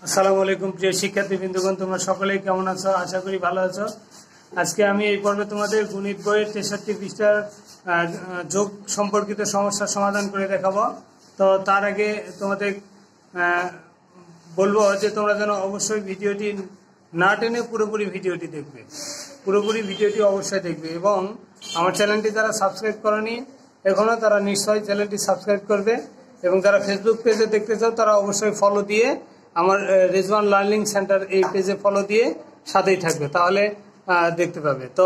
আসসালামু আলাইকুম প্রিয় শিক্ষার্থীবৃন্দগণ, তোমরা সকলেই কেমন আছো? আশা করি ভালো আছো। আজকে আমি এই পর্বে তোমাদের গণিত বইয়ের 63 পৃষ্ঠার যোগ সম্পর্কিত সমস্যার সমাধান করে দেখাবো। তো তার আগে তোমাদের বলবো যে তোমরা যেন অবশ্যই ভিডিওটি না টেনে পুরোপুরি ভিডিওটি দেখবে, পুরোপুরি ভিডিওটি অবশ্যই দেখবে এবং আমার চ্যানেলটি যারা সাবস্ক্রাইব করনি এখনও তারা নিশ্চয়ই চ্যানেলটি সাবস্ক্রাইব করবে এবং যারা ফেসবুক পেজে দেখতে চাও তারা অবশ্যই ফলো দিয়ে আমার রেজওয়ান লার্নিং সেন্টার এই পেজে ফলো দিয়ে সাথেই থাকবে, তাহলে দেখতে পাবে। তো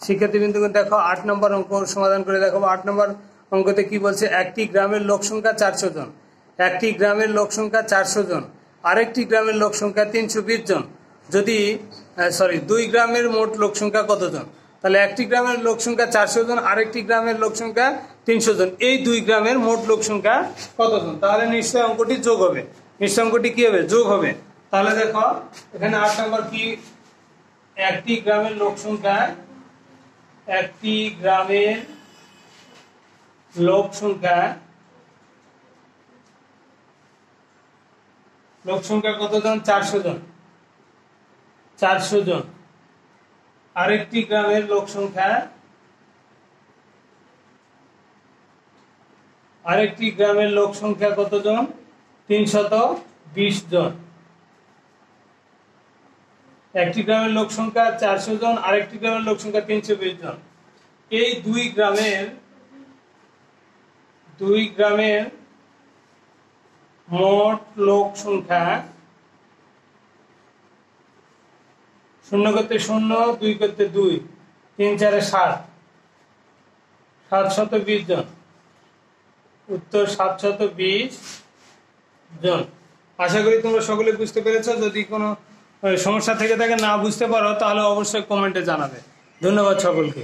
শিক্ষার্থীবৃন্দগণ দেখো 8 নম্বর অঙ্ক সমাধান করে দেখাবো। 8 নম্বর অঙ্কতে কি বলছে? একটি গ্রামের লোক সংখ্যা 400 জন, একটি গ্রামের লোক সংখ্যা 400 জন, আরেকটি গ্রামের লোক সংখ্যা 320 জন। যদি দুই গ্রামের মোট লোক সংখ্যা কতজন? তাহলে একটি গ্রামের লোক সংখ্যা 400 জন, আরেকটি গ্রামের লোক সংখ্যা 300 জন। এই দুই গ্রামের মোট লোক সংখ্যা কতজন? তাহলে নিশ্চয় অঙ্কটি যোগ হবে, নিশ্চয় অঙ্কটি কি হবে? যোগ হবে। তাহলে দেখো এখানে 8 নম্বর কি? একটি গ্রামের লোক সংখ্যা, একটি গ্রামের লোক সংখ্যা, লোক সংখ্যা কতজন? 400 জন, 400 জন। আরেকটি গ্রামের লোক সংখ্যা, আরেকটি গ্রামের লোক সংখ্যা কতজন? 320 জন। একটি গ্রামের লোক সংখ্যা 400 জন, আরেকটি গ্রামের লোক সংখ্যা 320 জন। এই দুই গ্রামের মোট লোক সংখ্যা, শূন্য করতে শূন্য, 2 করতে 2, 3 4 7, 720 জন। উত্তর 720 জন। আশা করি তোমরা সকলে বুঝতে পেরেছো। যদি কোনো সমস্যা থেকে থাকে, না বুঝতে পারো, তাহলে অবশ্যই কমেন্টে জানাবে। ধন্যবাদ সকলকে।